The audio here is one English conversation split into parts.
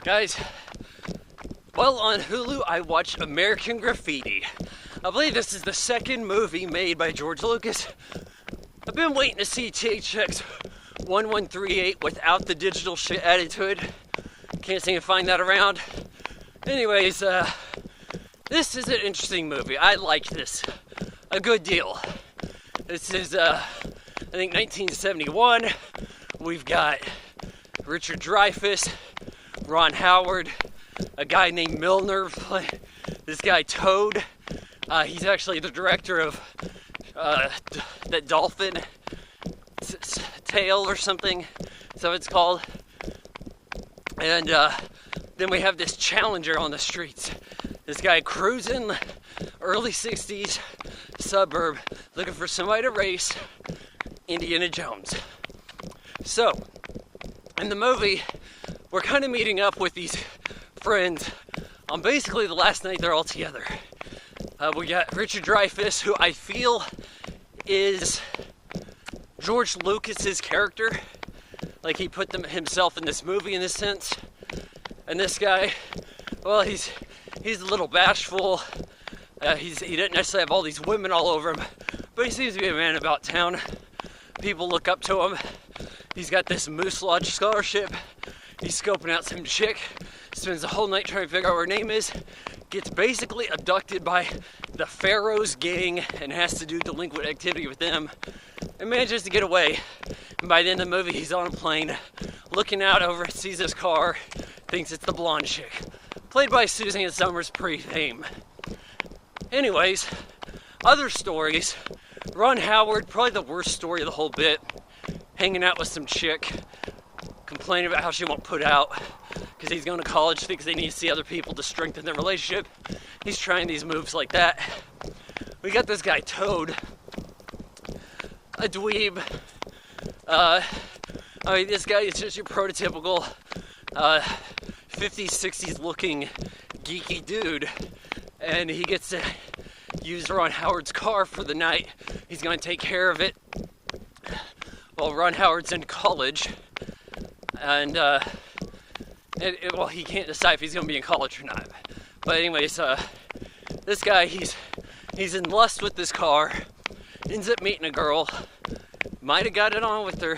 Guys, well, on Hulu, I watched American Graffiti. I believe this is the second movie made by George Lucas. I've been waiting to see THX 1138 without the digital shit added to it. Can't seem to find that around. Anyways, this is an interesting movie. I like this a good deal. This is, I think, 1971. We've got RichardDreyfuss, Ron Howard, a guy named Milner, this guy Toad. He's actually the director of that dolphin tail or something, so it's called. And then we have this challenger on the streets. This guy cruising, early 60s suburb, looking for somebody to race, Indiana Jones. So, in the movie, we're kind of meeting up with these friends on basically the last night they're all together. We got RichardDreyfuss, who I feel is George Lucas's character. Like, he put himself in this movie in this sense. And this guy, well, he's a little bashful. He doesn't necessarily have all these women all over him, but he seems to be a man about town. People look up to him. He's got this Moose Lodge scholarship. He's scoping out some chick. Spends the whole night trying to figure out what her name is. Gets basically abducted by the Pharaoh's gang and has to do delinquent activity with them. And manages to get away. And by the end of the movie, he's on a plane, looking out over, sees his car, thinks it's the blonde chick. Played by Suzanne Summers, pre-fame. Anyways, other stories. Ron Howard, probably the worst story of the whole bit. Hanging out with some chick, complaining about how she won't put out because he's going to college, thinks they need to see other people to strengthen their relationship. He's trying these moves like that. We got this guy Toad, a dweeb. This guy is just your prototypical 50s, 60s looking geeky dude, and he gets to use Ron Howard's car for the night. He's going to take care of it while Ron Howard's in college, and well, he can't decide if he's going to be in college or not. But anyways, this guy, he's in lust with this car, ends up meeting a girl, might have got it on with her,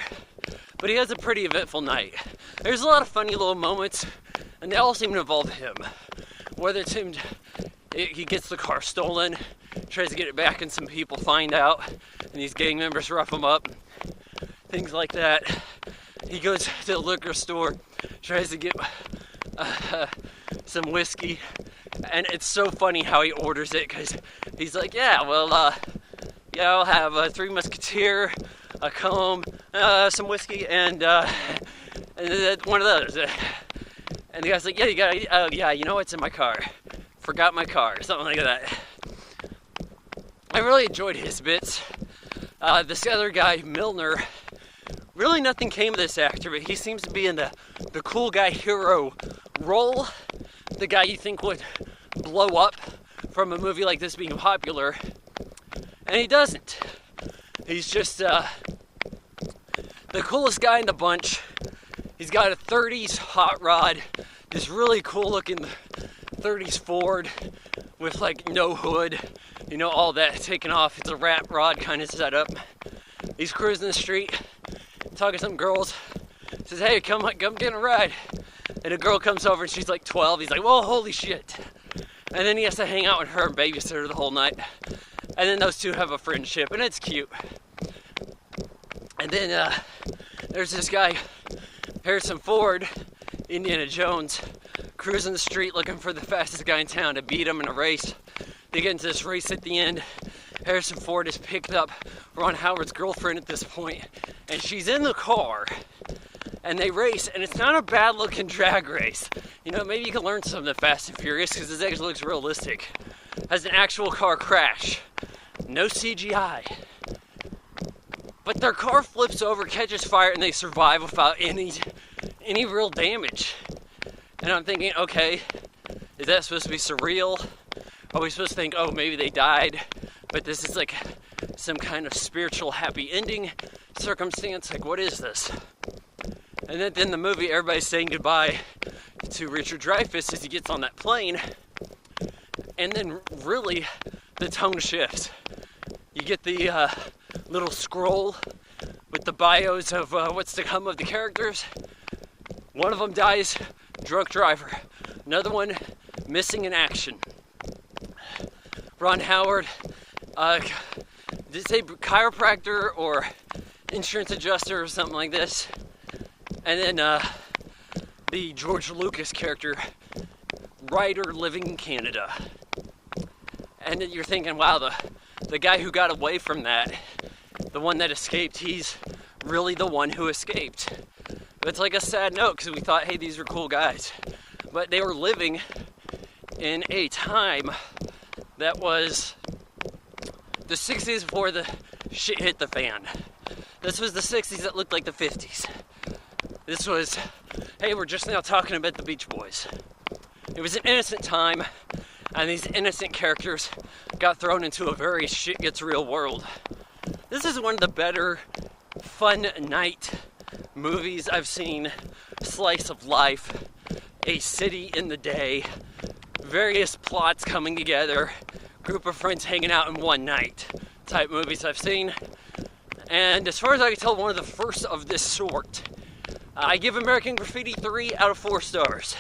but he has a pretty eventful night. There's a lot of funny little moments, and they all seem to involve him. Whether it's him, he gets the car stolen, tries to get it back, and some people find out, and these gang members rough him up. Things like that. He goes to the liquor store, tries to get some whiskey, and it's so funny how he orders it, because he's like, I'll have 3 Musketeer, a comb, some whiskey, and one of those. And the guy's like, you got it. You know what's in my car. Forgot my car, something like that. I really enjoyed his bits. This other guy, Milner, really nothing came of this actor, but he seems to be in the cool guy hero role. The guy you think would blow up from a movie like this being popular. And he doesn't. He's just the coolest guy in the bunch. He's got a 30s hot rod, this really cool looking 30s Ford with like no hood, all that taken off. It's a rat rod kind of setup. He's cruising the street, talking to some girls, says, hey, come get a ride. And a girl comes over and she's like 12. He's like, well, holy shit. And then he has to hang out with her and babysit her the whole night. And then those two have a friendship, and it's cute. And then there's this guy, Harrison Ford, Indiana Jones, cruising the street looking for the fastest guy in town to beat him in a race. They get into this race at the end. Harrison Ford has picked up Ron Howard's girlfriend at this point, and she's in the car, and they race, and it's not a bad looking drag race. Maybe you can learn something from Fast and Furious, because this actually looks realistic. Has an actual car crash. No CGI. But their car flips over, catches fire, and they survive without any real damage. And I'm thinking, okay, is that supposed to be surreal? Are we supposed to think, oh, maybe they died, but this is like some kind of spiritual happy ending circumstance? Like, what is this? And then in the movie, everybody's saying goodbye to Richard Dreyfuss as he gets on that plane. And then really the tone shifts. You get the little scroll with the bios of what's to come of the characters. One of them dies, drunk driver. Another one, missing in action. Ron Howard, did it say chiropractor or insurance adjuster or something like this? And then the George Lucas character, writer living in Canada. And then you're thinking, wow, the guy who got away from that, the one that escaped, he's really the one who escaped. But it's like a sad note because we thought, hey, these are cool guys. But they were living in a time that was the 60s before the shit hit the fan. This was the 60s that looked like the 50s. This was, hey, we're just now talking about the Beach Boys. It was an innocent time, and these innocent characters got thrown into a very shit gets real world. This is one of the better fun night movies I've seen. Slice of life, a city in the day, various plots coming together, group of friends hanging out in one night type movies I've seen. And as far as I can tell, one of the first of this sort. I give American Graffiti 3 out of 4 stars.